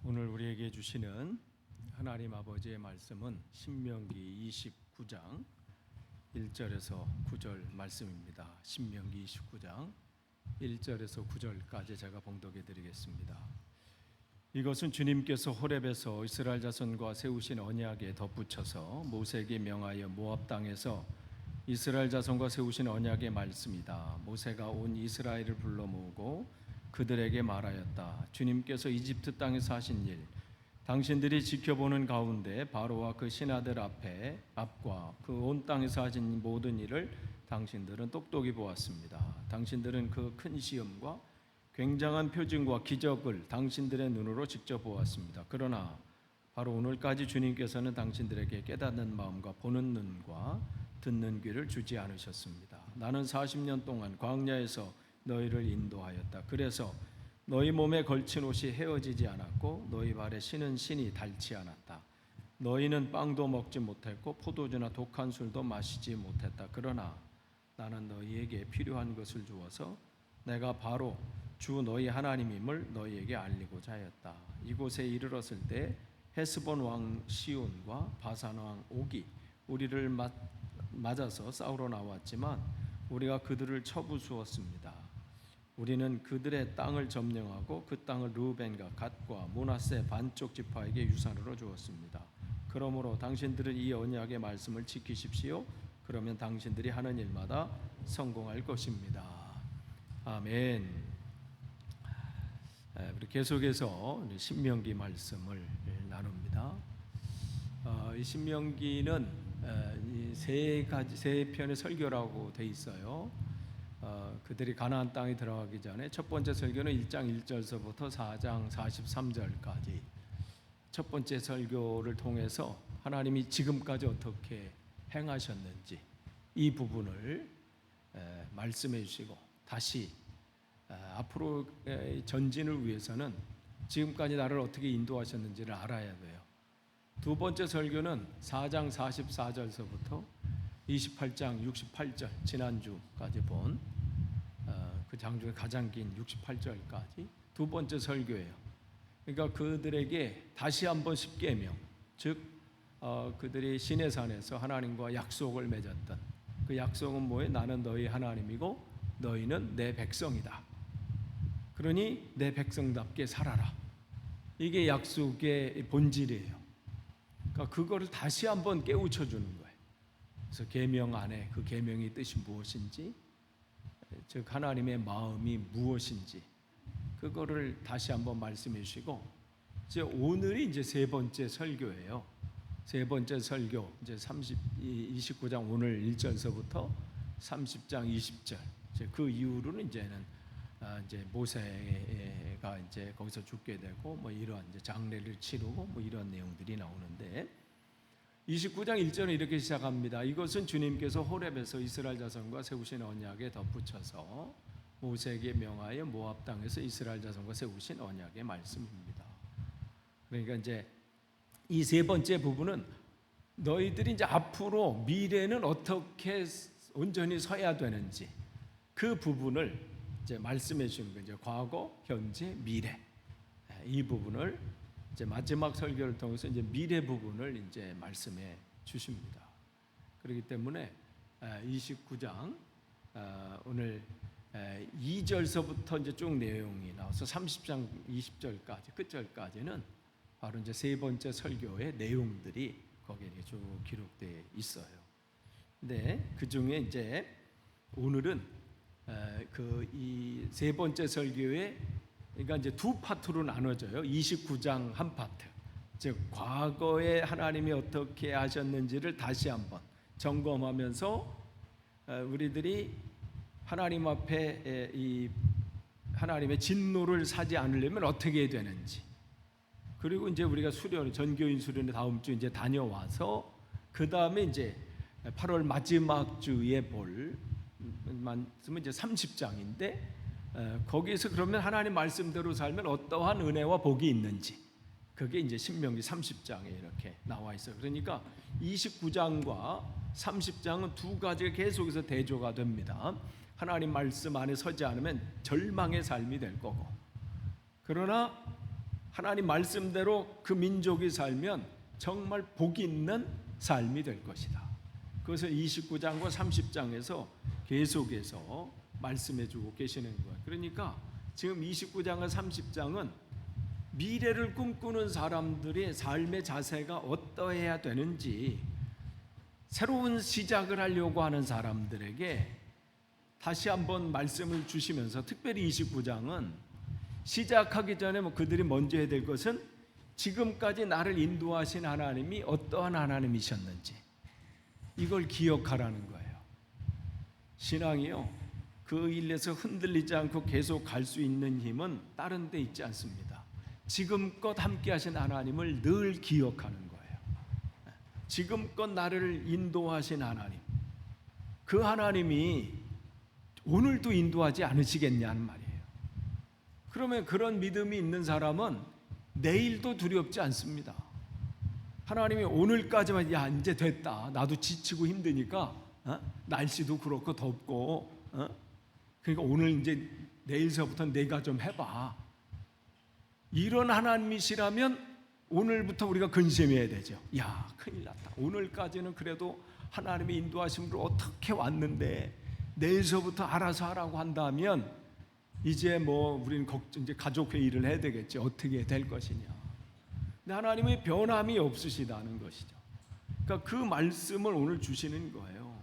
오늘 우리에게 주시는 하나님 아버지의 말씀은 신명기 29장 1절에서 9절 말씀입니다. 신명기 29장 1절에서 9절까지 제가 봉독해 드리겠습니다. 이것은 주님께서 호렙에서 이스라엘 자손과 세우신 언약에 덧붙여서 모세에게 명하여 모압 땅에서 이스라엘 자손과 세우신 언약의 말씀이다. 모세가 온 이스라엘을 불러 모으고 그들에게 말하였다. 주님께서 이집트 땅에서 하신 일, 당신들이 지켜보는 가운데 바로와 그 신하들 앞과 그 온 땅에서 하신 모든 일을 당신들은 똑똑히 보았습니다. 당신들은 그 큰 시험과 굉장한 표징과 기적을 당신들의 눈으로 직접 보았습니다. 그러나 바로 오늘까지 주님께서는 당신들에게 깨닫는 마음과 보는 눈과 듣는 귀를 주지 않으셨습니다. 나는 40년 동안 광야에서 너희를 인도하였다. 그래서 너희 몸에 걸친 옷이 헤어지지 않았고 너희 발에 신은 신이 닳지 않았다. 너희는 빵도 먹지 못했고 포도주나 독한 술도 마시지 못했다. 그러나 나는 너희에게 필요한 것을 주어서 내가 바로 주 너희 하나님임을 너희에게 알리고자 하였다. 이곳에 이르렀을 때 헤스본 왕 시온과 바산 왕 옥이 우리를 맞아서 싸우러 나왔지만 우리가 그들을 쳐부수었습니다. 우리는 그들의 땅을 점령하고 그 땅을 르우벤과 갓과 므낫세 반쪽 지파에게 유산으로 주었습니다. 그러므로 당신들은 이 언약의 말씀을 지키십시오. 그러면 당신들이 하는 일마다 성공할 것입니다. 아멘. 우리 계속해서 신명기 말씀을 나눕니다. 이 신명기는 세 편의 설교라고 돼 있어요. 그들이 가나안 땅에 들어가기 전에 첫 번째 설교는 1장 1절서부터 4장 43절까지 첫 번째 설교를 통해서 하나님이 지금까지 어떻게 행하셨는지 이 부분을 말씀해 주시고 다시 앞으로 전진을 위해서는 지금까지 나를 어떻게 인도하셨는지를 알아야 돼요. 두 번째 설교는 4장 44절서부터 28장 68절 지난주까지 본 그 장 중에 가장 긴 68절까지 두 번째 설교예요. 그러니까 그들에게 다시 한번 십계명, 즉 그들이 시내산에서 하나님과 약속을 맺었던 그 약속은 뭐예요? 나는 너희 하나님이고 너희는 내 백성이다. 그러니 내 백성답게 살아라. 이게 약속의 본질이에요. 그러니까 그거를 다시 한번 깨우쳐 주는 거예요. 그래서 계명 안에 그 계명의 뜻이 무엇인지, 즉 하나님의 마음이 무엇인지 그거를 다시 한번 말씀해 주시고, 이제 오늘이 이제 세 번째 설교예요. 세 번째 설교 이제 29장 오늘 1절서부터 30장 20절. 이제 그 이후로는 이제는 이제 모세가 이제 거기서 죽게 되고 뭐 이런 이제 장례를 치르고 뭐 이런 내용들이 나오는데 29장 1절은 이렇게 시작합니다. 이것은 주님께서 호렙에서 이스라엘 자손과 세우신 언약에 덧붙여서 모세에게 명하여 모압 땅에서 이스라엘 자손과 세우신 언약의 말씀입니다. 그러니까 이제 이 세 번째 부분은 너희들이 이제 앞으로 미래는 어떻게 온전히 서야 되는지 그 부분을 이제 말씀해 주는 거죠. 과거, 현재, 미래. 이 부분을 이제 마지막 설교를 통해서 이제 미래 부분을 이제 말씀해 주십니다. 그렇기 때문에 29장 오늘 2절서부터 이제 쭉 내용이 나와서 30장 20절까지 끝절까지는 바로 이제 세 번째 설교의 내용들이 거기에 쭉 기록되어 있어요. 근데 그 중에 이제 오늘은 그 이 세 번째 설교의 그러니까 이제 두 파트로 나눠져요. 29장 한 파트, 즉 과거에 하나님이 어떻게 하셨는지를 다시 한번 점검하면서 우리들이 하나님 앞에 이 하나님의 진노를 사지 않으려면 어떻게 해야 되는지, 그리고 이제 우리가 수련 전교인 수련에 다음 주 이제 다녀와서 그 다음에 이제 8월 마지막 주에 볼 말씀은 이제 30장인데 거기에서 그러면 하나님 말씀대로 살면 어떠한 은혜와 복이 있는지 그게 이제 신명기 30장에 이렇게 나와 있어요. 그러니까 29장과 30장은 두 가지가 계속해서 대조가 됩니다. 하나님 말씀 안에 서지 않으면 절망의 삶이 될 거고, 그러나 하나님 말씀대로 그 민족이 살면 정말 복 있는 삶이 될 것이다. 그것을 29장과 30장에서 계속해서 말씀해 주고 계시는 거예요. 그러니까 지금 29장과 30장은 미래를 꿈꾸는 사람들의 삶의 자세가 어떠해야 되는지, 새로운 시작을 하려고 하는 사람들에게 다시 한번 말씀을 주시면서, 특별히 29장은 시작하기 전에 그들이 먼저 해야 될 것은 지금까지 나를 인도하신 하나님이 어떠한 하나님이셨는지 이걸 기억하라는 거예요. 신앙이요, 그 일에서 흔들리지 않고 계속 갈 수 있는 힘은 다른 데 있지 않습니다. 지금껏 함께 하신 하나님을 늘 기억하는 거예요. 지금껏 나를 인도하신 하나님, 그 하나님이 오늘도 인도하지 않으시겠냐는 말이에요. 그러면 그런 믿음이 있는 사람은 내일도 두렵지 않습니다. 하나님이 오늘까지만, 야 이제 됐다, 나도 지치고 힘드니까, 날씨도 그렇고 덥고, 그러니까 오늘 이제 내일서부터 내가 좀 해봐, 이런 하나님이시라면 오늘부터 우리가 근심해야 되죠. 야 큰일 났다, 오늘까지는 그래도 하나님의 인도하심으로 어떻게 왔는데 내일서부터 알아서 하라고 한다면 이제 우리는 이제 가족 회의를 해야 되겠지, 어떻게 될 것이냐. 근데 하나님의 변함이 없으시다는 것이죠. 그러니까 그 말씀을 오늘 주시는 거예요.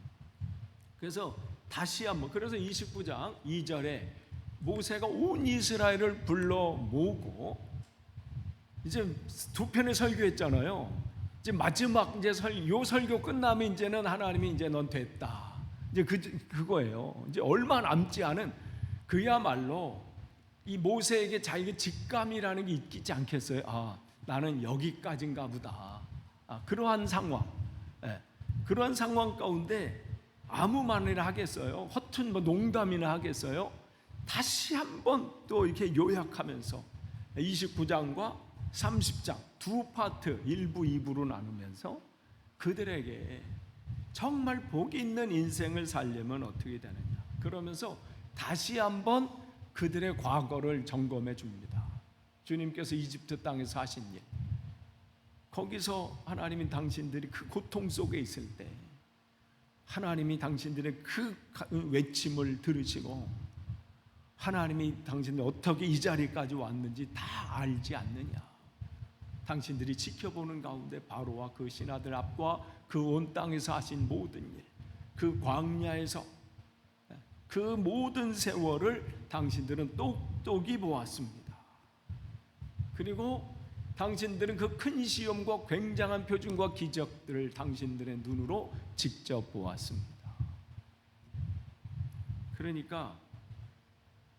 그래서 다시 한번, 그래서 29장 2절에 모세가 온 이스라엘을 불러 모으고, 이제 두 편의 설교했잖아요. 이제 마지막 이제 요 설교 끝나면 이제는 하나님이 이제 넌 됐다, 이제 그거예요. 이제 얼마 남지 않은, 그야말로 이 모세에게 자기의 직감이라는 게 있지 않겠어요? 아, 나는 여기까지인가 보다. 그러한 상황, 그러한 상황 가운데 아무 말이나 하겠어요? 허튼 농담이나 하겠어요? 다시 한번 또 이렇게 요약하면서 29장과 30장 두 파트, 1부 2부로 나누면서 그들에게 정말 복 있는 인생을 살려면 어떻게 되느냐, 그러면서 다시 한번 그들의 과거를 점검해 줍니다. 주님께서 이집트 땅에서 하신 일, 거기서 하나님이 당신들이 그 고통 속에 있을 때 하나님이 당신들의 그 외침을 들으시고, 하나님이 당신들 어떻게 이 자리까지 왔는지 다 알지 않느냐. 당신들이 지켜보는 가운데 바로와 그 신하들 앞과 그 온 땅에서 하신 모든 일, 그 광야에서 그 모든 세월을 당신들은 똑똑히 보았습니다. 그리고 당신들은 그 큰 시험과 굉장한 표징과 기적들을 당신들의 눈으로 직접 보았습니다. 그러니까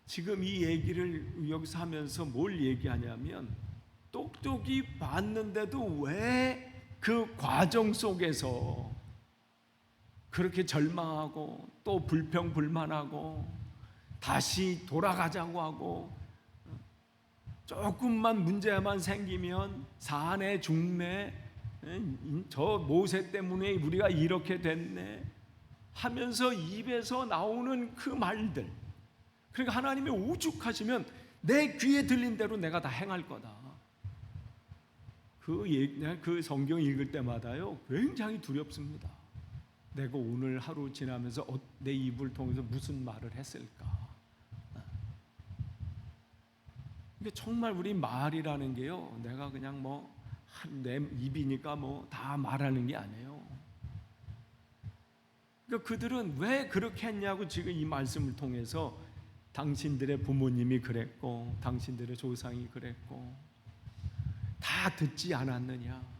지금 이 얘기를 여기서 하면서 뭘 얘기하냐면, 똑똑히 봤는데도 왜 그 과정 속에서 그렇게 절망하고 또 불평불만하고 다시 돌아가자고 하고, 조금만 문제만 생기면 사내 중내, 저 모세 때문에 우리가 이렇게 됐네 하면서 입에서 나오는 그 말들, 그러니까 하나님이 오죽하시면 내 귀에 들린 대로 내가 다 행할 거다. 그 성경 읽을 때마다요 굉장히 두렵습니다. 내가 오늘 하루 지나면서 내 입을 통해서 무슨 말을 했을까. 근데 정말 우리 말이라는 게요, 내가 그냥 내 입이니까 다 말하는 게 아니에요. 그러니까 그들은 왜 그렇게 했냐고 지금 이 말씀을 통해서 당신들의 부모님이 그랬고 당신들의 조상이 그랬고 다 듣지 않았느냐.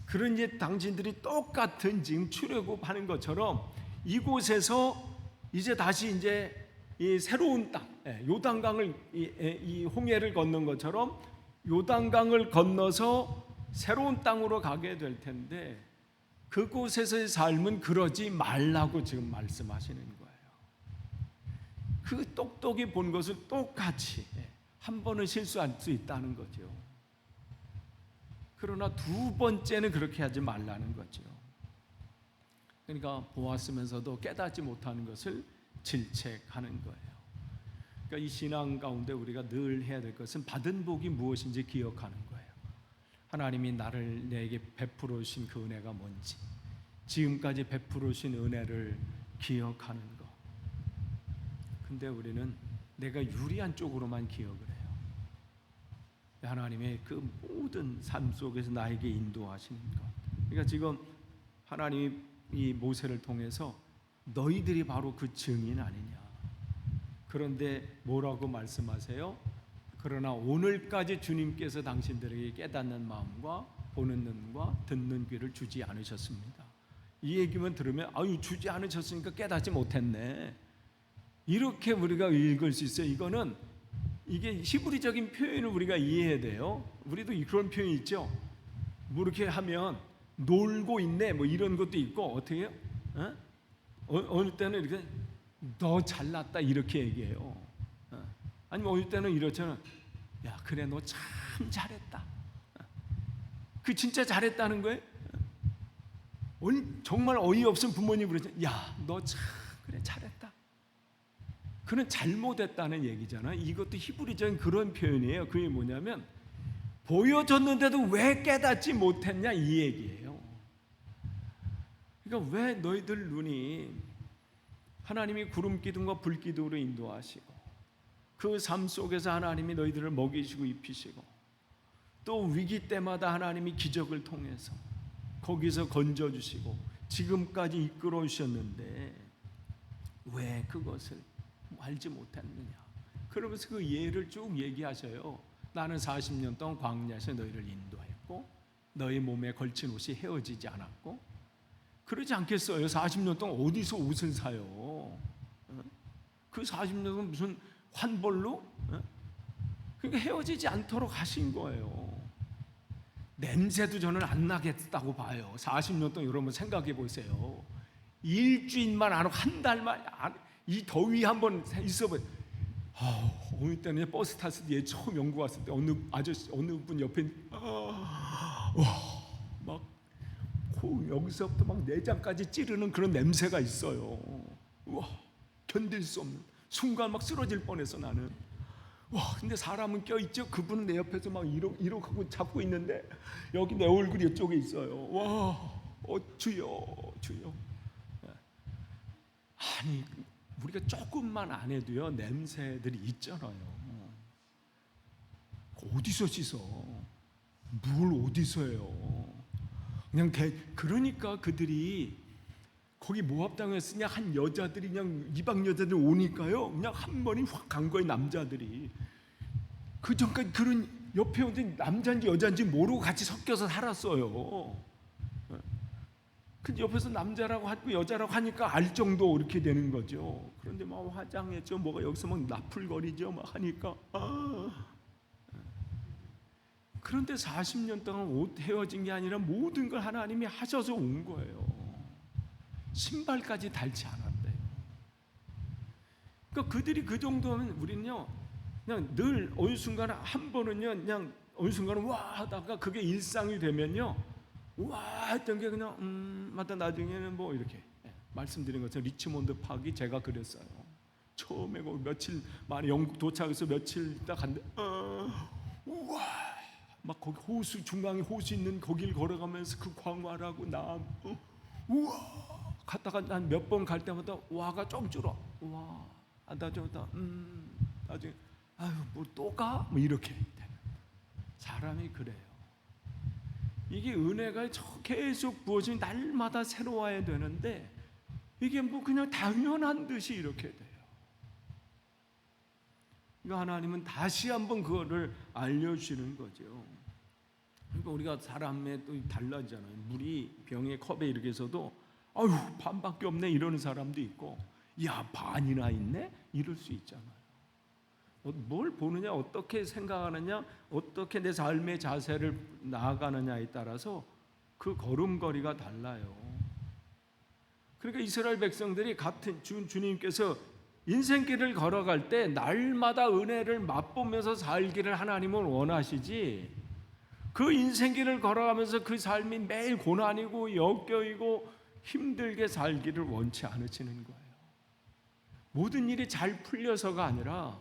그런 이제 당신들이 똑같은 지금 출애굽하는 것처럼 이곳에서 이제 다시 이제 이 새로운 땅, 요단강을 이 홍해를 건넌 것처럼 요단강을 건너서 새로운 땅으로 가게 될 텐데, 그곳에서의 삶은 그러지 말라고 지금 말씀하시는 거예요. 그 똑똑히 본 것을 똑같이 한 번은 실수할 수 있다는 거죠. 그러나 두 번째는 그렇게 하지 말라는 거죠. 그러니까 보았으면서도 깨닫지 못하는 것을 질책하는 거예요. 그러니까 이 신앙 가운데 우리가 늘 해야 될 것은 받은 복이 무엇인지 기억하는 거예요. 하나님이 내게 베풀어 주신 그 은혜가 뭔지, 지금까지 베풀어 주신 은혜를 기억하는 거. 근데 우리는 내가 유리한 쪽으로만 기억을 해요. 하나님의 그 모든 삶 속에서 나에게 인도하시는 것. 그러니까 지금 하나님이 이 모세를 통해서 너희들이 바로 그 증인 아니냐. 그런데 뭐라고 말씀하세요? 그러나 오늘까지 주님께서 당신들에게 깨닫는 마음과 보는 눈과 듣는 귀를 주지 않으셨습니다. 이 얘기만 들으면 아유, 주지 않으셨으니까 깨닫지 못했네, 이렇게 우리가 읽을 수 있어요. 이게 히브리적인 표현을 우리가 이해해야 돼요. 우리도 그런 표현이 있죠. 뭐 이렇게 하면 놀고 있네 뭐 이런 것도 있고, 어떻게 해요? 어느 때는 이렇게 너 잘났다 이렇게 얘기해요. 아니면 어느 때는 이렇잖아. 야, 그래 너 참 잘했다. 그 진짜 잘했다는 거예요. 정말 어이없은 부모님 그러죠. 야, 너 참 그래 잘했다. 그는 잘못했다는 얘기잖아. 이것도 히브리적인 그런 표현이에요. 그게 뭐냐면 보여줬는데도 왜 깨닫지 못했냐 이 얘기예요. 그러니까 왜 너희들 눈이 하나님이 구름 기둥과 불 기둥으로 인도하시고 그 삶 속에서 하나님이 너희들을 먹이시고 입히시고 또 위기 때마다 하나님이 기적을 통해서 거기서 건져주시고 지금까지 이끌어 주셨는데 왜 그것을 알지 못했느냐. 그러면서 그 예를 쭉 얘기하셔요. 나는 40년 동안 광야에서 너희를 인도했고 너희 몸에 걸친 옷이 헤어지지 않았고, 그러지 않겠어요? 40년 동안 어디서 옷을 사요? 그 40년 동안 무슨 환벌로? 그러니까 헤어지지 않도록 하신 거예요. 냄새도 저는 안 나겠다고 봐요. 40년 동안 여러분 생각해 보세요. 일주일만 안 하고 한 달만 이 더위 한번 있어봐요. 어느 때는 버스 탔을 때 처음 영국 왔을 때 어느 분 옆에 막 여기서부터 막 내장까지 찌르는 그런 냄새가 있어요. 와, 견딜 수 없는 순간 막 쓰러질 뻔해서 나는. 와, 근데 사람은 껴있죠. 그분은 내 옆에서 막 이러고 하고 잡고 있는데 여기 내 얼굴이 이쪽에 있어요. 와, 주여. 아니, 우리가 조금만 안 해도요 냄새들이 있잖아요. 어디서 씻어? 뭘 어디서 해요? 그냥 그러니까 그들이 거기 모압 당했으냐 한 여자들이 그냥 이방 여자들 오니까요 그냥 한 번에 확 간 거예요. 남자들이 그 전까지 그런 옆에 오던 남자인지 여자인지 모르고 같이 섞여서 살았어요. 근데 옆에서 남자라고 하고 여자라고 하니까 알 정도 이렇게 되는 거죠. 그런데 막 화장했죠. 뭐가 여기서 막 나풀거리죠. 막 하니까 그런데 40년 동안 옷 헤어진 게 아니라 모든 걸 하나님이 하셔서 온 거예요. 신발까지 닳지 않았대요. 그러니까 그들이 그 정도면 우리는요 그냥 늘 어느 순간 한 번은요 그냥 어느 순간은 와 하다가 그게 일상이 되면요 와 했던 게 그냥 맞다 나중에는 뭐 이렇게 말씀드린 것처럼 리치몬드 파기 제가 그랬어요. 처음에 며칠 만에 영국 도착해서 며칠 있다 갔는데 우와 막 거기 호수 중앙에 호수 있는 거길 걸어가면서 그 광활하고 우와 갔다가 난 몇 번 갈 때마다 와가 좀 줄어. 와 나중에 아유 뭐 또 가? 뭐 이렇게 되는 사람이 그래요. 이게 은혜가 계속 부어지면 날마다 새로워야 되는데 이게 뭐 그냥 당연한 듯이 이렇게 돼요. 이거 하나님은 다시 한번 그거를 알려주시는 거죠. 그러니까 우리가 사람에 또 달라지잖아요. 물이 병의 컵에 이렇게 해서도 아유 반밖에 없네 이러는 사람도 있고 야 반이나 있네 이럴 수 있잖아요. 뭘 보느냐 어떻게 생각하느냐 어떻게 내 삶의 자세를 나아가느냐에 따라서 그 걸음걸이가 달라요. 그러니까 이스라엘 백성들이 같은 주님께서 인생길을 걸어갈 때 날마다 은혜를 맛보면서 살기를 하나님은 원하시지 그 인생길을 걸어가면서 그 삶이 매일 고난이고 역겨이고 힘들게 살기를 원치 않으시는 거예요. 모든 일이 잘 풀려서가 아니라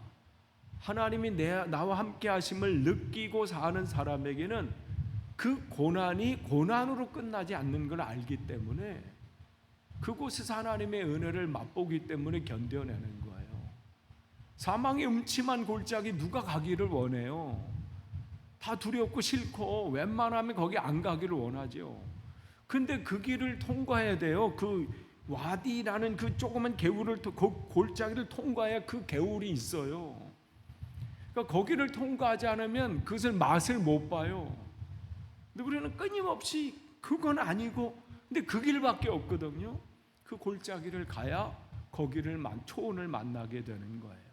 하나님이 나와 함께 하심을 느끼고 사는 사람에게는 그 고난이 고난으로 끝나지 않는 걸 알기 때문에 그곳에서 하나님의 은혜를 맛보기 때문에 견뎌내는 거예요. 사망의 음침한 골짜기 누가 가기를 원해요? 다 두렵고 싫고 웬만하면 거기 안 가기를 원하죠. 근데 그 길을 통과해야 돼요. 그 와디라는 그 조그만 개울을 골짜기를 통과해야 그 개울이 있어요. 그러니까 거기를 통과하지 않으면 그것을 맛을 못 봐요. 근데 우리는 끊임없이 그건 아니고 근데 그 길밖에 없거든요. 그 골짜기를 가야 거기를 초원을 만나게 되는 거예요.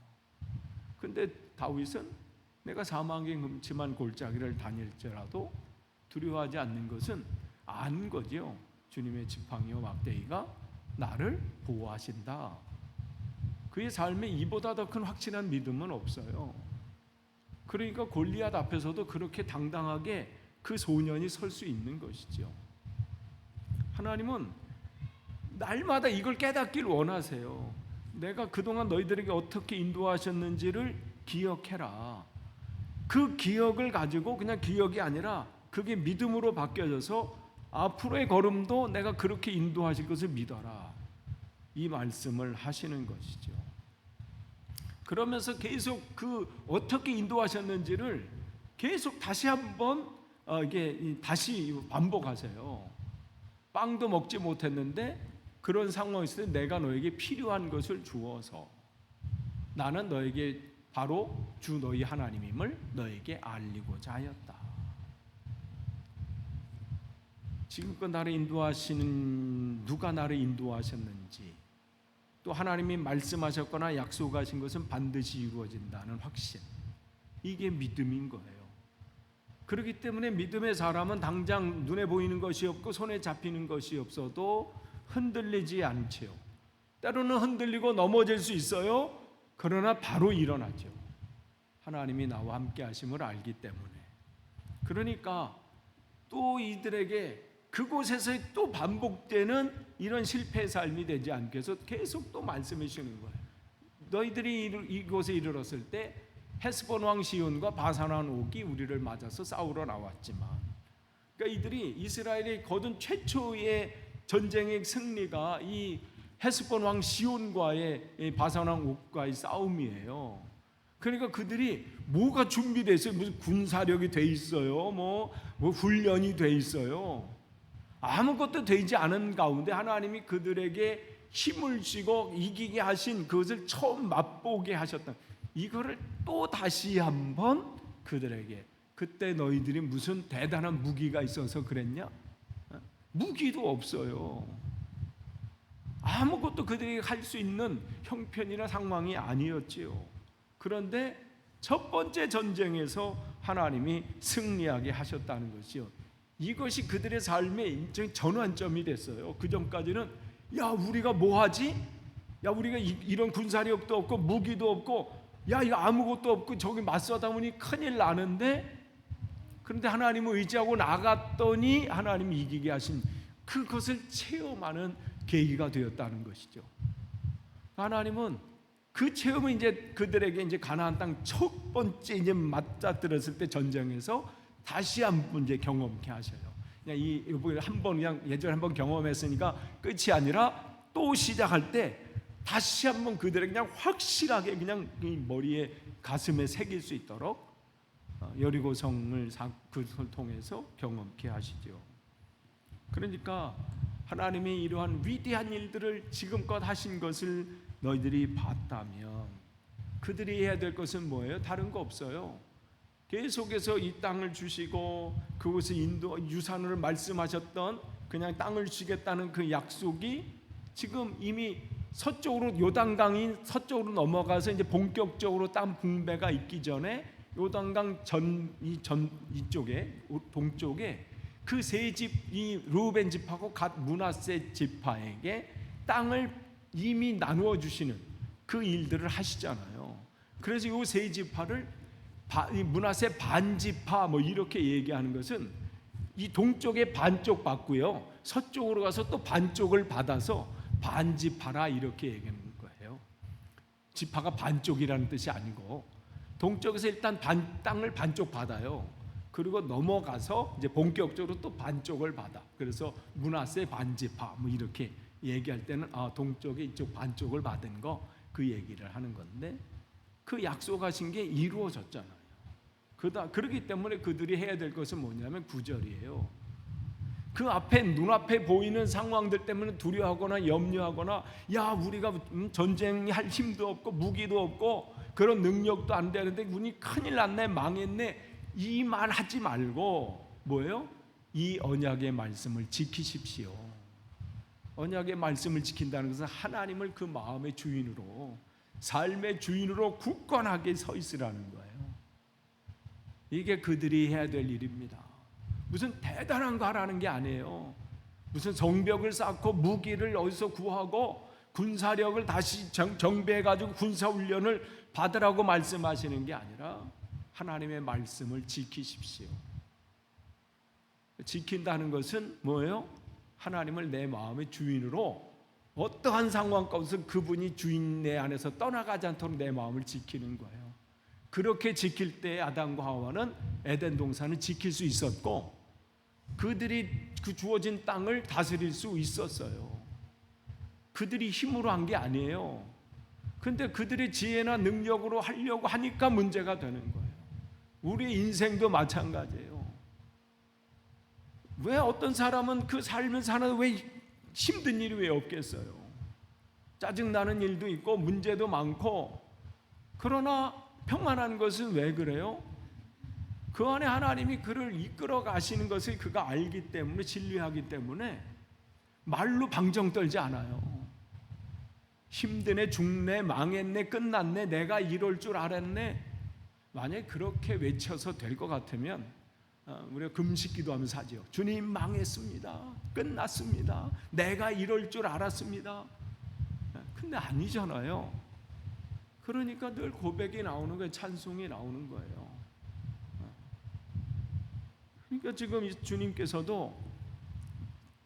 근데 다윗은 내가 사망의 음침한 골짜기를 다닐지라도 두려워하지 않는 것은 안 거죠. 주님의 지팡이와 막대기가 나를 보호하신다. 그의 삶에 이보다 더 큰 확실한 믿음은 없어요. 그러니까 골리앗 앞에서도 그렇게 당당하게 그 소년이 설 수 있는 것이죠. 하나님은 날마다 이걸 깨닫길 원하세요. 내가 그동안 너희들에게 어떻게 인도하셨는지를 기억해라. 그 기억을 가지고 그냥 기억이 아니라 그게 믿음으로 바뀌어져서 앞으로의 걸음도 내가 그렇게 인도하실 것을 믿어라. 이 말씀을 하시는 것이죠. 그러면서 계속 그 어떻게 인도하셨는지를 계속 다시 한번 이게 다시 반복하세요. 빵도 먹지 못했는데 그런 상황이 있을 때 내가 너에게 필요한 것을 주어서 나는 너에게 바로 주 너희 하나님임을 너에게 알리고자 하였다. 지금껏 나를 인도하시는 누가 나를 인도하셨는지 또 하나님이 말씀하셨거나 약속하신 것은 반드시 이루어진다는 확신, 이게 믿음인 거예요. 그렇기 때문에 믿음의 사람은 당장 눈에 보이는 것이 없고 손에 잡히는 것이 없어도 흔들리지 않지요. 때로는 흔들리고 넘어질 수 있어요. 그러나 바로 일어나죠. 하나님이 나와 함께 하심을 알기 때문에. 그러니까 또 이들에게 그곳에서 또 반복되는 이런 실패의 삶이 되지 않게 해서 계속 또 말씀해 주시는 거예요. 너희들이 이곳에 이르렀을 때 헤스본 왕 시온과 바산 왕 옥이 우리를 맞아서 싸우러 나왔지만, 그러니까 이들이 이스라엘이 거둔 최초의 전쟁의 승리가 이 헤스본 왕 시온과의 바산 왕 옥과의 싸움이에요. 그러니까 그들이 뭐가 준비돼 있어요? 무슨 군사력이 돼 있어요? 뭐 훈련이 돼 있어요? 아무것도 되지 않은 가운데 하나님이 그들에게 힘을 주고 이기게 하신 그것을 처음 맛보게 하셨다. 이거를 또 다시 한번 그들에게, 그때 너희들이 무슨 대단한 무기가 있어서 그랬냐? 무기도 없어요. 아무것도 그들이 할 수 있는 형편이나 상황이 아니었지요. 그런데 첫 번째 전쟁에서 하나님이 승리하게 하셨다는 것이요, 이것이 그들의 삶의 전환점이 됐어요. 그 전까지는 야 우리가 뭐하지? 야 우리가 이런 군사력도 없고 무기도 없고 야 이거 아무것도 없고 저기 맞서다 보니 큰일 나는데, 그런데 하나님을 의지하고 나갔더니 하나님이 이기게 하신 그것을 체험하는 계기가 되었다는 것이죠. 하나님은 그 체험을 이제 그들에게 이제 가나안 땅 첫 번째 이제 맞닥뜨렸을 때 전쟁에서 다시 한번 이제 경험케 하셔요. 그냥 이거 한번 그냥 예전에 한번 경험했으니까 끝이 아니라 또 시작할 때 다시 한번 그들에게 그냥 확실하게 그냥 이 머리에 가슴에 새길 수 있도록 여리고성을 그것을 통해서 경험케 하시죠. 그러니까 하나님이 이러한 위대한 일들을 지금껏 하신 것을 너희들이 봤다면 그들이 해야 될 것은 뭐예요? 다른 거 없어요. 계속해서 이 땅을 주시고 그곳에 유산으로 말씀하셨던 그냥 땅을 주겠다는 그 약속이 지금 이미 서쪽으로 요단강이 서쪽으로 넘어가서 이제 본격적으로 땅 분배가 있기 전에 요단강 이쪽에 동쪽에 그 세 집, 이 르우벤 집하고 갓 므낫세 지파에게 땅을 이미 나누어 주시는 그 일들을 하시잖아요. 그래서 이 세 지파를 므낫세 반지파 뭐 이렇게 얘기하는 것은 이 동쪽에 반쪽 받고요, 서쪽으로 가서 또 반쪽을 받아서 반지파라 이렇게 얘기하는 거예요. 지파가 반쪽이라는 뜻이 아니고 동쪽에서 일단 땅을 반쪽 받아요. 그리고 넘어가서 이제 본격적으로 또 반쪽을 받아. 그래서 므낫세 반지파 뭐 이렇게 얘기할 때는 동쪽에 이쪽 반쪽을 받은 거 그 얘기를 하는 건데, 그 약속하신 게 이루어졌잖아요. 그렇기 때문에 그들이 해야 될 것은 뭐냐면 9절이에요. 그 앞에 눈앞에 보이는 상황들 때문에 두려워하거나 염려하거나, 야 우리가 전쟁할 힘도 없고 무기도 없고 그런 능력도 안 되는데 우리 큰일 났네, 망했네, 이 말 하지 말고 뭐예요? 이 언약의 말씀을 지키십시오. 언약의 말씀을 지킨다는 것은 하나님을 그 마음의 주인으로, 삶의 주인으로 굳건하게 서 있으라는 거예요. 이게 그들이 해야 될 일입니다. 무슨 대단한 거 하라는 게 아니에요. 무슨 성벽을 쌓고 무기를 어디서 구하고 군사력을 다시 정비해가지고 군사훈련을 받으라고 말씀하시는 게 아니라 하나님의 말씀을 지키십시오. 지킨다는 것은 뭐예요? 하나님을 내 마음의 주인으로, 어떠한 상황 가운데서 그분이 주인 내 안에서 떠나가지 않도록 내 마음을 지키는 거예요. 그렇게 지킬 때 아담과 하와는 에덴 동산을 지킬 수 있었고, 그들이 그 주어진 땅을 다스릴 수 있었어요. 그들이 힘으로 한 게 아니에요. 근데 그들의 지혜나 능력으로 하려고 하니까 문제가 되는 거예요. 우리 인생도 마찬가지예요. 왜 어떤 사람은 그 삶을 사는, 왜 힘든 일이 왜 없겠어요? 짜증나는 일도 있고 문제도 많고, 그러나 평안한 것은 왜 그래요? 그 안에 하나님이 그를 이끌어 가시는 것을 그가 알기 때문에, 진리하기 때문에 말로 방정 떨지 않아요. 힘드네, 죽네, 망했네, 끝났네, 내가 이럴 줄 알았네. 만약에 그렇게 외쳐서 될 것 같으면 우리가 금식 기도하면서 하죠. 주님 망했습니다, 끝났습니다, 내가 이럴 줄 알았습니다. 근데 아니잖아요. 그러니까 늘 고백이 나오는 거예요. 찬송이 나오는 거예요. 그러니까 지금 주님께서도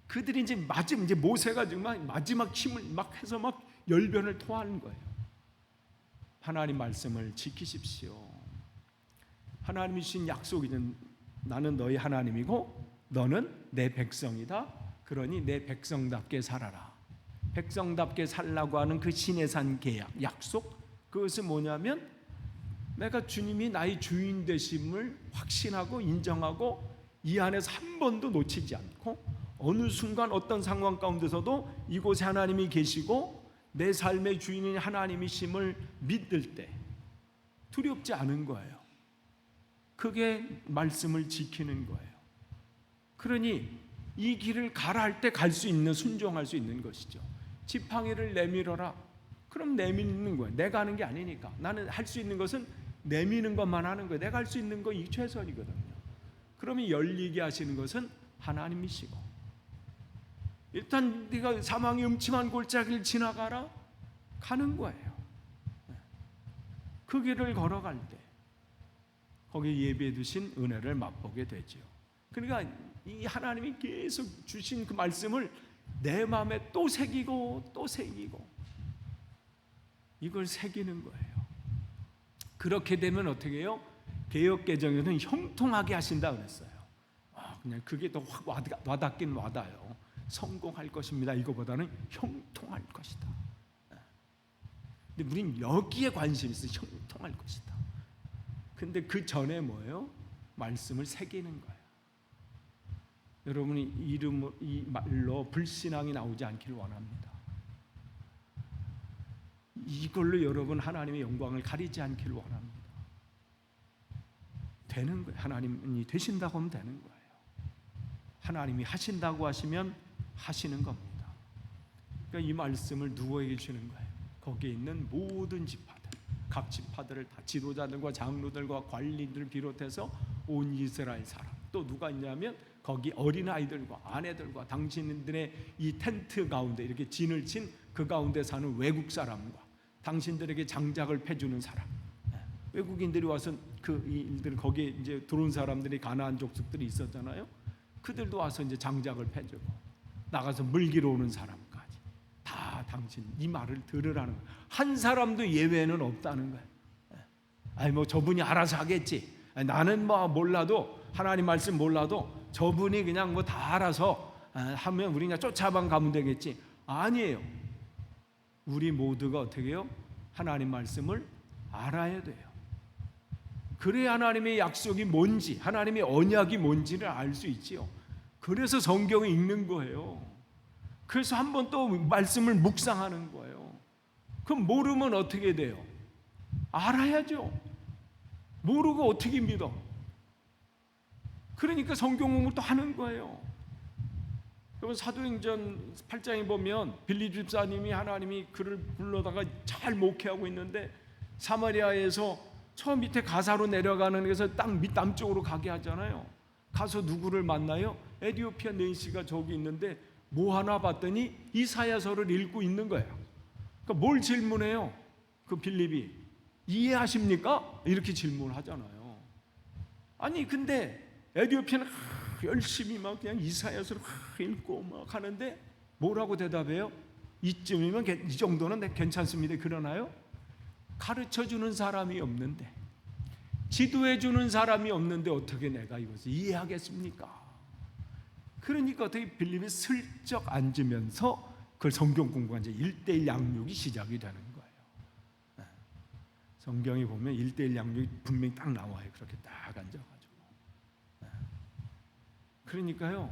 그들이 이제 모세가 정말 마지막 힘을 막 해서 막 열변을 토하는 거예요. 하나님 말씀을 지키십시오. 하나님이 주신 약속이는 나는 너희 하나님이고 너는 내 백성이다. 그러니 내 백성답게 살아라. 백성답게 살라고 하는 그 신의 산 계약, 약속, 그것은 뭐냐면 내가 주님이 나의 주인 되심을 확신하고 인정하고 이 안에서 한 번도 놓치지 않고, 어느 순간 어떤 상황 가운데서도 이곳에 하나님이 계시고 내 삶의 주인인 하나님이심을 믿을 때 두렵지 않은 거예요. 그게 말씀을 지키는 거예요. 그러니 이 길을 가라 할 때 갈 수 있는, 순종할 수 있는 것이죠. 지팡이를 내밀어라. 그럼 내미는 거예요. 내가 하는 게 아니니까. 나는 할 수 있는 것은 내미는 것만 하는 거예요. 내가 할 수 있는 거 이 최선이거든요. 그러면 열리게 하시는 것은 하나님이시고, 일단 네가 사망의 음침한 골짜기를 지나가라, 가는 거예요. 그 길을 걸어갈 때 거기에 예비해 두신 은혜를 맛보게 되죠. 그러니까 이 하나님이 계속 주신 그 말씀을 내 마음에 또 새기고 또 새기고, 이걸 새기는 거예요. 그렇게 되면 어떻게 해요? 개역개정에는 형통하게 하신다 그랬어요. 그냥 그게 더 확 와닿긴 와닿아요. 성공할 것입니다. 이거보다는 형통할 것이다. 근데 우린 여기에 관심이 있어요. 형통할 것이다. 근데 그 전에 뭐예요? 말씀을 새기는 거예요. 여러분이 이 말로 불신앙이 나오지 않기를 원합니다. 이걸로 여러분 하나님의 영광을 가리지 않기를 원합니다. 되는 거예요. 하나님이 되신다고 하면 되는 거예요. 하나님이 하신다고 하시면 하시는 겁니다. 그러니까 이 말씀을 누구에게 주는 거예요? 거기에 있는 모든 지파들, 각 지파들을 다, 지도자들과 장로들과 관리들 비롯해서 온 이스라엘 사람, 또 누가 있냐면 거기 어린아이들과 아내들과 당신들의 이 텐트 가운데 이렇게 진을 친 그 가운데 사는 외국 사람과 당신들에게 장작을 패주는 사람, 외국인들이 와서 그 일들, 거기에 이제 들어온 사람들이 가나안 족속들이 있었잖아요. 그들도 와서 이제 장작을 패주고 나가서 물기로 오는 사람까지 다 당신 이 말을 들으라는 거예요. 한 사람도 예외는 없다는 거예요. 아니 뭐 저분이 알아서 하겠지. 아니, 나는 뭐 몰라도 하나님 말씀 몰라도 저분이 그냥 뭐 다 알아서 하면 우리 그냥 쫓아만 가면 되겠지. 아니에요. 우리 모두가 어떻게 해요? 하나님 말씀을 알아야 돼요. 그래야 하나님의 약속이 뭔지, 하나님의 언약이 뭔지를 알 수 있지요. 그래서 성경을 읽는 거예요. 그래서 한번 또 말씀을 묵상하는 거예요. 그럼 모르면 어떻게 돼요? 알아야죠. 모르고 어떻게 믿어? 그러니까 성경 공부를 또 하는 거예요. 여러분 사도행전 8장에 보면 빌립 집사님이 하나님이 그를 불러다가 잘 목회하고 있는데 사마리아에서 저 밑에 가사로 내려가는 데서 땅 밑남쪽으로 가게 하잖아요. 가서 누구를 만나요? 에티오피아 내시가 저기 있는데 뭐 하나 봤더니 이사야서를 읽고 있는 거예요. 그러니까 뭘 질문해요? 그 빌립이 이해하십니까? 이렇게 질문을 하잖아요. 아니 근데 에티오피아는 열심히 막 그냥 이사야서를 읽고 막 하는데 뭐라고 대답해요? 이쯤이면 이 정도는 괜찮습니다. 그러나요? 가르쳐주는 사람이 없는데, 지도해주는 사람이 없는데 어떻게 내가 이것을 이해하겠습니까? 그러니까 어떻게 빌립이 슬쩍 앉으면서 그걸 성경 공부가 이제 1:1 양육이 시작이 되는 거예요. 성경에 보면 1:1 양육이 분명히 딱 나와요. 그렇게 딱 앉아가지고. 그러니까요,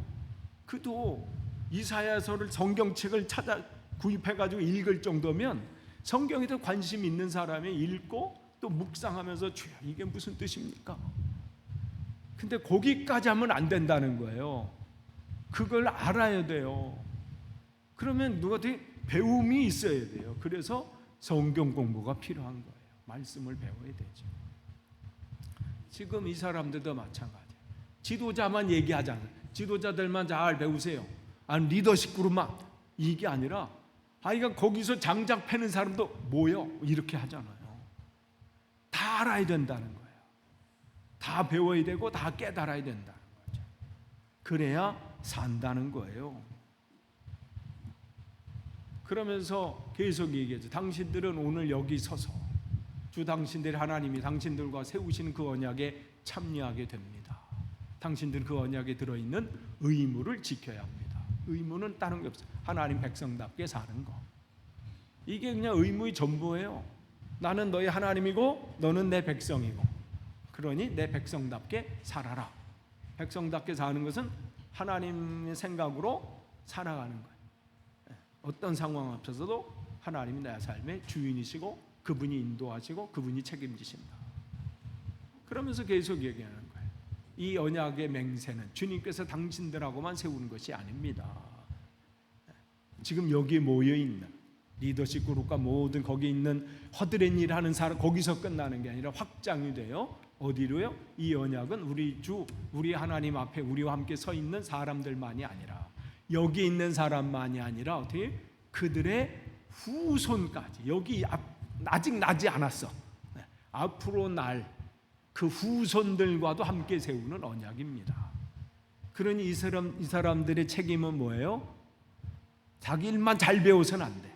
그도 이사야서를 성경책을 찾아 구입해가지고 읽을 정도면 성경에 더 관심 있는 사람이 읽고 또 묵상하면서 주여 이게 무슨 뜻입니까? 근데 거기까지 하면 안 된다는 거예요. 그걸 알아야 돼요. 그러면 누구한테 배움이 있어야 돼요. 그래서 성경 공부가 필요한 거예요. 말씀을 배워야 되죠. 지금 이 사람들도 마찬가지예요. 지도자만 얘기하잖아요. 지도자들만 잘 배우세요. 아니 리더십 그룹만, 이게 아니라 아이가 거기서 장작 패는 사람도 뭐요? 이렇게 하잖아요. 다 알아야 된다는 거예요. 다 배워야 되고 다 깨달아야 된다는 거죠. 그래야 산다는 거예요. 그러면서 계속 얘기하죠. 당신들은 오늘 여기 서서 주 당신들이 하나님이 당신들과 세우시는 그 언약에 참여하게 됩니다. 당신들은 그 언약에 들어있는 의무를 지켜야 합니다. 의무는 다른 게 없어요. 하나님 백성답게 사는 거. 이게 그냥 의무의 전부예요. 나는 너희 하나님이고 너는 내 백성이고, 그러니 내 백성답게 살아라. 백성답게 사는 것은 하나님의 생각으로 살아가는 거예요. 어떤 상황 앞에서도 하나님이 내 삶의 주인이시고 그분이 인도하시고 그분이 책임지신다. 그러면서 계속 얘기하는 거예요. 이 언약의 맹세는 주님께서 당신들하고만 세우는 것이 아닙니다. 지금 여기 모여있는 리더십 그룹과 모든 거기 있는 허드렛 일 하는 사람, 거기서 끝나는 게 아니라 확장이 돼요. 어디로요? 이 언약은 우리 주, 우리 하나님 앞에 우리와 함께 서 있는 사람들만이 아니라, 여기 있는 사람만이 아니라 어떻게 그들의 후손까지, 여기 아직 나지 않았어, 앞으로 날 그 후손들과도 함께 세우는 언약입니다. 그러니 이 사람들의 책임은 뭐예요? 자기 일만 잘 배워서는 안 돼.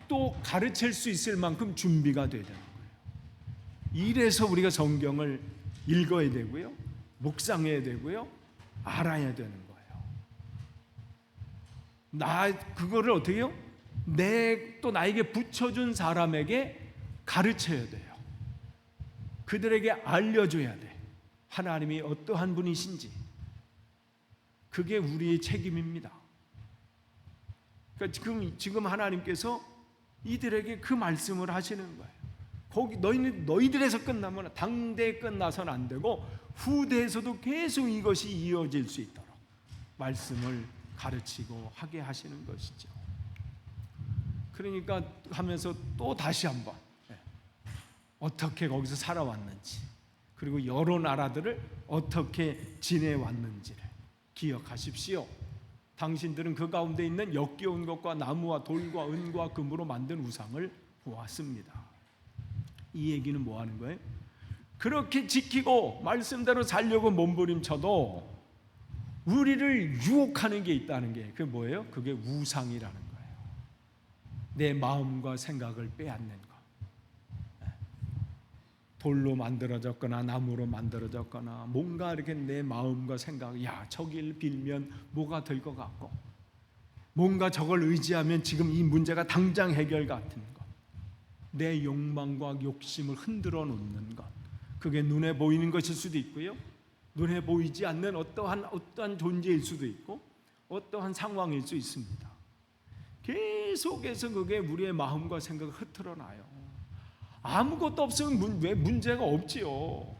또 가르칠 수 있을 만큼 준비가 돼야 되는 거예요. 이래서 우리가 성경을 읽어야 되고요, 묵상해야 되고요, 알아야 되는 거예요. 그거를 어떻게 해요? 또 나에게 붙여준 사람에게 가르쳐야 돼요. 그들에게 알려줘야 돼. 하나님이 어떠한 분이신지. 그게 우리의 책임입니다. 그러니까 지금 하나님께서 이들에게 그 말씀을 하시는 거예요. 거기 너희들에서 끝나면, 당대에 끝나서는 안 되고 후대에서도 계속 이것이 이어질 수 있도록 말씀을 가르치고 하게 하시는 것이죠. 그러니까 하면서 또 다시 한번 어떻게 거기서 살아왔는지, 그리고 여러 나라들을 어떻게 지내왔는지를 기억하십시오. 당신들은 그 가운데 있는 역겨운 것과 나무와 돌과 은과 금으로 만든 우상을 보았습니다. 이 얘기는 뭐 하는 거예요? 그렇게 지키고 말씀대로 살려고 몸부림쳐도 우리를 유혹하는 게 있다는 게, 그게 뭐예요? 그게 우상이라는 거예요. 내 마음과 생각을 빼앗는 거. 돌로 만들어졌거나 나무로 만들어졌거나 뭔가 이렇게 내 마음과 생각, 야 저길 빌면 뭐가 될 것 같고 뭔가 저걸 의지하면 지금 이 문제가 당장 해결 같은 것, 내 욕망과 욕심을 흔들어 놓는 것, 그게 눈에 보이는 것일 수도 있고요, 눈에 보이지 않는 어떠한 존재일 수도 있고 어떠한 상황일 수 있습니다. 계속해서 그게 우리의 마음과 생각을 흐트러 놔요. 아무것도 없으면 왜 문제가 없지요.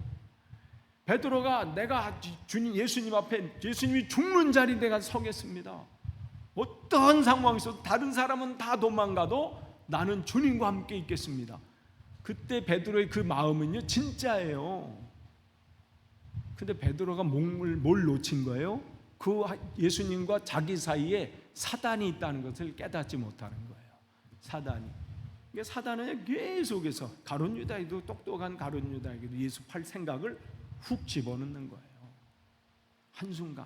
베드로가 내가 주님 예수님 앞에 예수님이 죽는 자리에 내가 서겠습니다. 어떠한 상황에서 다른 사람은 다 도망가도 나는 주님과 함께 있겠습니다. 그때 베드로의 그 마음은요 진짜예요. 근데 베드로가 뭘 놓친 거예요? 그 예수님과 자기 사이에 사단이 있다는 것을 깨닫지 못하는 거예요. 사단은 계속해서 가룟 유다에도 똑똑한 가룟 유다에게도 예수 팔 생각을 훅 집어넣는 거예요. 한순간.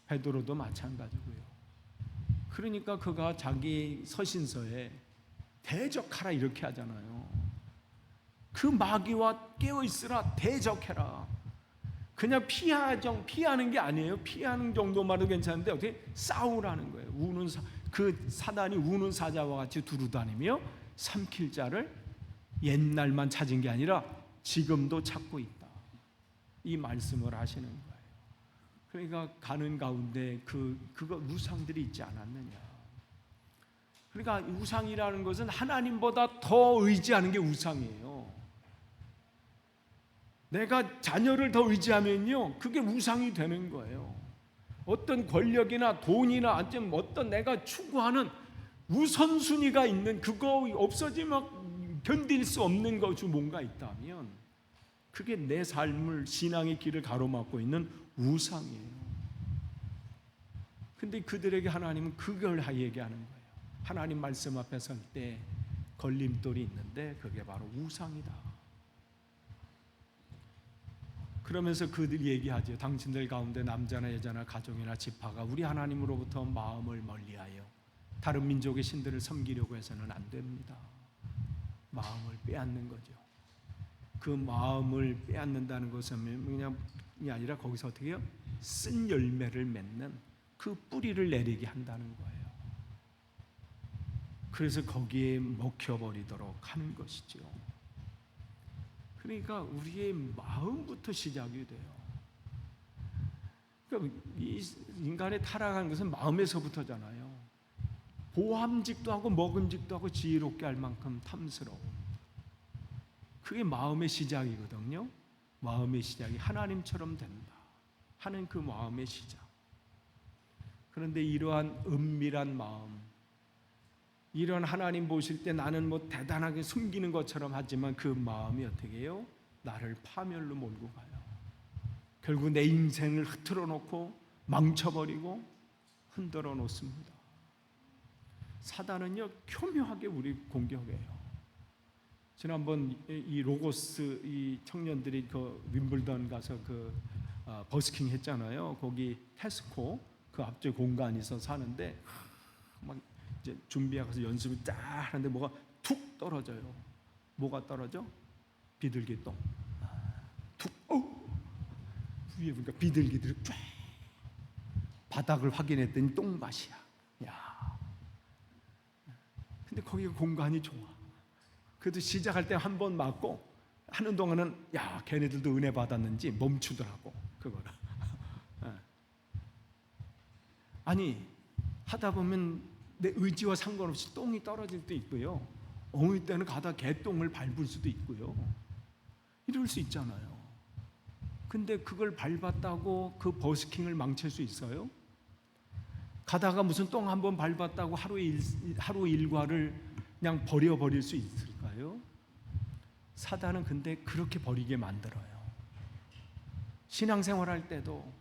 베드로도 마찬가지고요. 그러니까 그가 자기 서신서에 대적하라 이렇게 하잖아요. 그 마귀와 깨어있으라, 대적해라. 그냥 피하는 게 아니에요. 피하는 정도만 해도 괜찮은데 어떻게 싸우라는 거예요. 그 사단이 우는 사자와 같이 두루다니며 삼킬 자를 옛날만 찾은 게 아니라 지금도 찾고 있다. 이 말씀을 하시는 거예요. 그러니까 가는 가운데 그거 우상들이 있지 않았느냐. 그러니까 우상이라는 것은 하나님보다 더 의지하는 게 우상이에요. 내가 자녀를 더 의지하면요 그게 우상이 되는 거예요. 어떤 권력이나 돈이나 아니면 어떤 내가 추구하는 우선순위가 있는 그거 없어지면 견딜 수 없는 것이 뭔가 있다면 그게 내 삶을 신앙의 길을 가로막고 있는 우상이에요. 근데 그들에게 하나님은 그걸 얘기하는 거예요. 하나님 말씀 앞에 설 때 걸림돌이 있는데 그게 바로 우상이다. 그러면서 그들이 얘기하죠. 당신들 가운데 남자나 여자나 가족이나 지파가 우리 하나님으로부터 마음을 멀리하여 다른 민족의 신들을 섬기려고 해서는 안 됩니다. 마음을 빼앗는 거죠. 그 마음을 빼앗는다는 것은 그냥이 아니라 거기서 어떻게 해요? 쓴 열매를 맺는 그 뿌리를 내리게 한다는 거예요. 그래서 거기에 먹혀버리도록 하는 것이죠. 그러니까 우리의 마음부터 시작이 돼요. 그러니까 이 인간의 타락한 것은 마음에서부터잖아요. 보함직도 하고 먹음직도 하고 지혜롭게 할 만큼 탐스러워. 그게 마음의 시작이거든요. 마음의 시작이 하나님처럼 된다 하는 그 마음의 시작. 그런데 이러한 은밀한 마음, 이런 하나님 보실 때 나는 뭐 대단하게 숨기는 것처럼 하지만 그 마음이 어떻게 해요? 나를 파멸로 몰고 가요. 결국 내 인생을 흐트러 놓고 망쳐버리고 흔들어 놓습니다. 사단은요 교묘하게 우리 공격해요. 지난번 이 로고스 이 청년들이 그 윈블던 가서 버스킹 했잖아요. 거기 테스코 그 앞쪽 공간이 있어서 사는데 막 이제 준비하고서 연습을 딱 하는데 뭐가 툭 떨어져요. 뭐가 떨어져? 비둘기똥. 툭. 위에 보니까 비둘기들이 쫙. 바닥을 확인했더니 똥밭이야. 야. 근데 거기가 공간이 좋아. 그래도 시작할 때 한 번 맞고 하는 동안은 야 걔네들도 은혜 받았는지 멈추더라고 그거를. 아니 하다 보면 내 의지와 상관없이 똥이 떨어질 때 있고요. 어느 때는 가다 개똥을 밟을 수도 있고요. 이럴 수 있잖아요. 근데 그걸 밟았다고 그 버스킹을 망칠 수 있어요? 가다가 무슨 똥 한 번 밟았다고 하루 일과를 그냥 버려버릴 수 있을까요? 사단은 근데 그렇게 버리게 만들어요. 신앙생활 할 때도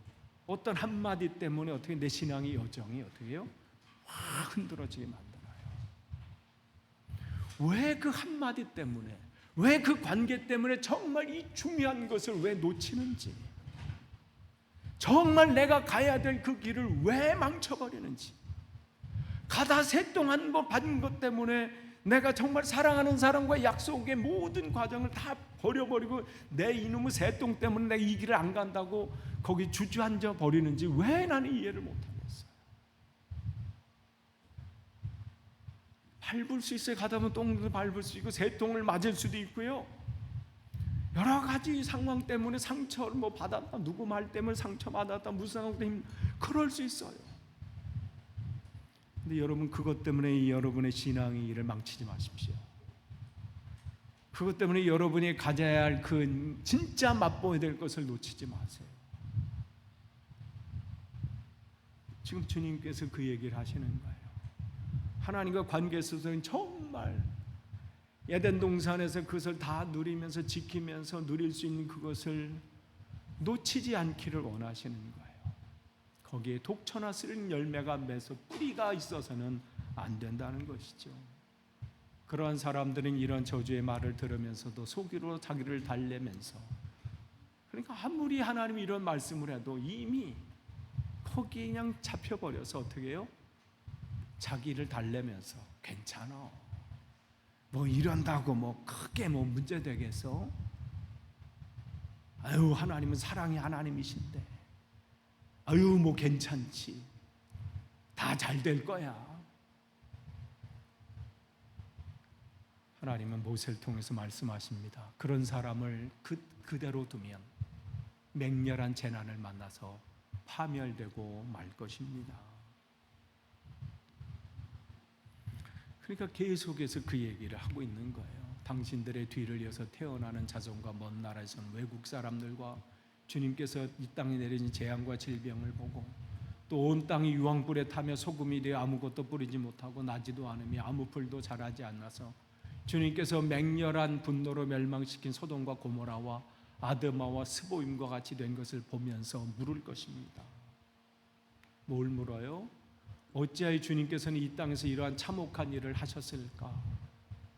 어떤 한마디 때문에 어떻게 내 신앙의 여정이 어떻게 해요? 확 흔들어지게 만들어요. 왜 그 한마디 때문에, 왜 그 관계 때문에 정말 이 중요한 것을 왜 놓치는지, 정말 내가 가야 될 그 길을 왜 망쳐버리는지, 가다 새똥 한 번 받은 것 때문에 내가 정말 사랑하는 사람과 약속의 모든 과정을 다 버려버리고 내 이놈의 새똥 때문에 내가 이 길을 안 간다고 거기 주저앉아 버리는지 왜 나는 이해를 못하겠어요. 밟을 수 있어요. 가다 보면 똥도 밟을 수 있고 새똥을 맞을 수도 있고요. 여러 가지 상황 때문에 상처를 뭐 받았다, 누구 말 때문에 상처 받았다, 무슨 상황 때문에 그럴 수 있어요. 근데 여러분, 그것 때문에 여러분의 신앙의 일을 망치지 마십시오. 그것 때문에 여러분이 가져야 할 그 진짜 맛보아야 될 것을 놓치지 마세요. 지금 주님께서 그 얘기를 하시는 거예요. 하나님과 관계 속에서는 정말 에덴 동산에서 그것을 다 누리면서 지키면서 누릴 수 있는 그것을 놓치지 않기를 원하시는 거예요. 거기에 독처나 쓸 열매가 맺어 뿌리가 있어서는 안 된다는 것이죠. 그러한 사람들은 이런 저주의 말을 들으면서도 속으로 자기를 달래면서, 그러니까 아무리 하나님이 이런 말씀을 해도 이미 거기에 그냥 잡혀버려서 어떻게 해요? 자기를 달래면서 괜찮아, 뭐 이런다고 뭐 크게 뭐 문제 되겠어? 아유, 하나님은 사랑의 하나님이신데, 아유 뭐 괜찮지, 다 잘 될 거야. 하나님은 모세를 통해서 말씀하십니다. 그런 사람을 그대로 두면 맹렬한 재난을 만나서 파멸되고 말 것입니다. 그러니까 계속해서 그 얘기를 하고 있는 거예요. 당신들의 뒤를 이어서 태어나는 자손과 먼 나라에서는 외국 사람들과 주님께서 이 땅에 내리신 재앙과 질병을 보고 또 온 땅이 유황불에 타며 소금이 되어 아무것도 뿌리지 못하고 나지도 않으며 아무 풀도 자라지 않아서 주님께서 맹렬한 분노로 멸망시킨 소돔과 고모라와 아드마와 스보임과 같이 된 것을 보면서 물을 것입니다. 뭘 물어요? 어찌하여 주님께서는 이 땅에서 이러한 참혹한 일을 하셨을까?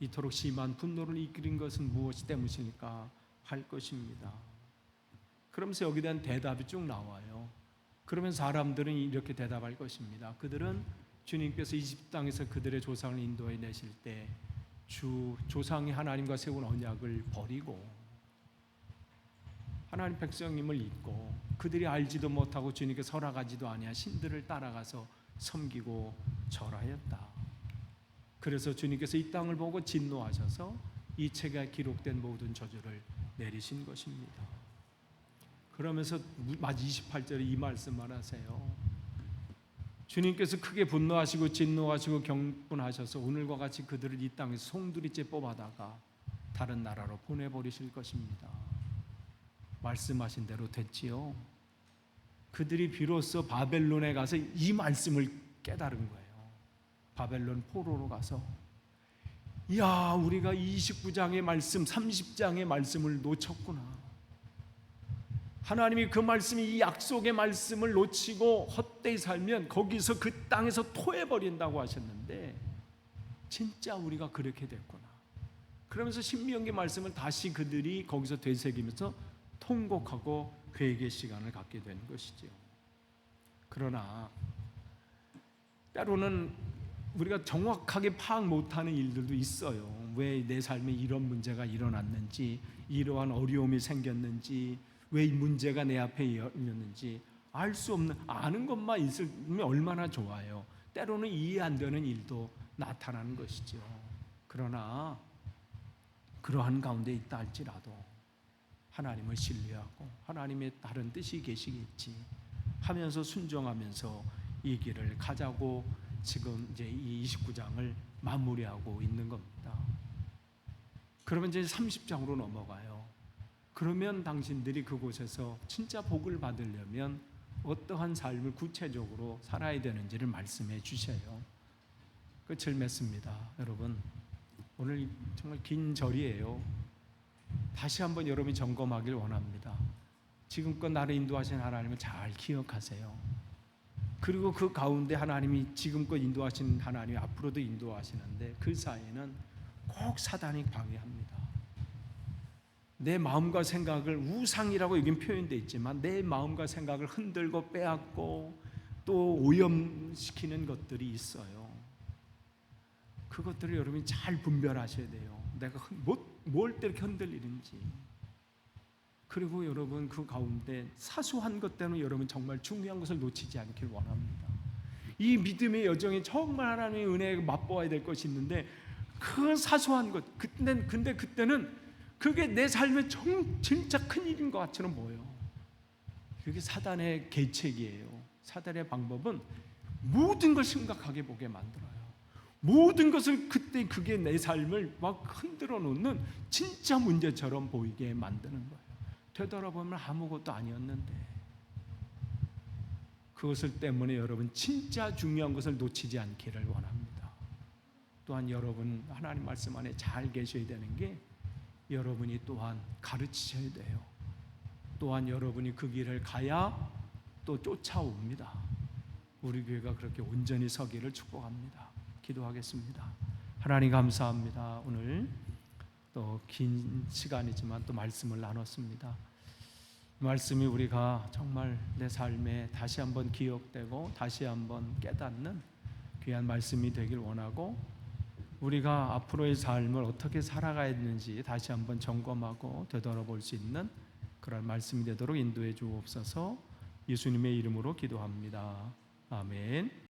이토록 심한 분노를 이끌인 것은 무엇이 때문일까? 할 것입니다. 그러면서 여기에 대한 대답이 쭉 나와요. 그러면 사람들은 이렇게 대답할 것입니다. 그들은 주님께서 이집트 땅에서 그들의 조상을 인도해 내실 때 조상이 하나님과 세운 언약을 버리고 하나님 백성님을 잊고 그들이 알지도 못하고 주님께서 허락하지도 아니한 신들을 따라가서 섬기고 절하였다. 그래서 주님께서 이 땅을 보고 진노하셔서 이 책에 기록된 모든 저주를 내리신 것입니다. 그러면서 마지 28절에 이 말씀만 하세요. 주님께서 크게 분노하시고 진노하시고 경분하셔서 오늘과 같이 그들을 이 땅에서 송두리째 뽑아다가 다른 나라로 보내버리실 것입니다. 말씀하신 대로 됐지요. 그들이 비로소 바벨론에 가서 이 말씀을 깨달은 거예요. 바벨론 포로로 가서, 이야, 우리가 29장의 말씀, 30장의 말씀을 놓쳤구나. 하나님이 그 말씀이 이 약속의 말씀을 놓치고 헛되이 살면 거기서 그 땅에서 토해버린다고 하셨는데 진짜 우리가 그렇게 됐구나. 그러면서 신명기 말씀을 다시 그들이 거기서 되새기면서 통곡하고 회개 시간을 갖게 된 것이죠. 그러나 때로는 우리가 정확하게 파악 못하는 일들도 있어요. 왜 내 삶에 이런 문제가 일어났는지, 이러한 어려움이 생겼는지, 왜 이 문제가 내 앞에 있었는지 알 수 없는, 아는 것만 있으면 얼마나 좋아요. 때로는 이해 안 되는 일도 나타나는 것이죠. 그러나 그러한 가운데 있다 할지라도 하나님을 신뢰하고 하나님의 다른 뜻이 계시겠지 하면서 순종하면서 이 길을 가자고 지금 이제 이 29장을 마무리하고 있는 겁니다. 그러면 이제 30장으로 넘어가요. 그러면 당신들이 그곳에서 진짜 복을 받으려면 어떠한 삶을 구체적으로 살아야 되는지를 말씀해 주셔요. 끝을 맺습니다. 여러분, 오늘 정말 긴 절이에요. 다시 한번 여러분이 점검하길 원합니다. 지금껏 나를 인도하신 하나님을 잘 기억하세요. 그리고 그 가운데 하나님이 지금껏 인도하신 하나님이 앞으로도 인도하시는데 그 사이에는 꼭 사단이 방해합니다. 내 마음과 생각을, 우상이라고 여긴 표현되어 있지만 내 마음과 생각을 흔들고 빼앗고 또 오염시키는 것들이 있어요. 그것들을 여러분이 잘 분별하셔야 돼요. 내가 뭘 때문에 흔들리는지. 그리고 여러분 그 가운데 사소한 것 때문에 여러분 정말 중요한 것을 놓치지 않길 원합니다. 이 믿음의 여정에 정말 하나님의 은혜에 맛보아야 될 것이 있는데 그 사소한 것 근데 그때는 그게 내 삶에 진짜 큰일인 것처럼 보여요. 그게 사단의 계책이에요. 사단의 방법은 모든 걸 심각하게 보게 만들어요. 모든 것을 그때 그게 내 삶을 막 흔들어 놓는 진짜 문제처럼 보이게 만드는 거예요. 되돌아보면 아무것도 아니었는데 그것을 때문에 여러분 진짜 중요한 것을 놓치지 않기를 원합니다. 또한 여러분 하나님 말씀 안에 잘 계셔야 되는 게 여러분이 또한 가르치셔야 돼요. 또한 여러분이 그 길을 가야 또 쫓아옵니다. 우리 교회가 그렇게 온전히 서기를 축복합니다. 기도하겠습니다. 하나님 감사합니다. 오늘 또 긴 시간이지만 또 말씀을 나눴습니다. 말씀이 우리가 정말 내 삶에 다시 한번 기억되고 다시 한번 깨닫는 귀한 말씀이 되길 원하고 우리가 앞으로의 삶을 어떻게 살아가야 되는지 다시 한번 점검하고 되돌아볼 수 있는 그런 말씀이 되도록 인도해 주옵소서. 예수님의 이름으로 기도합니다. 아멘.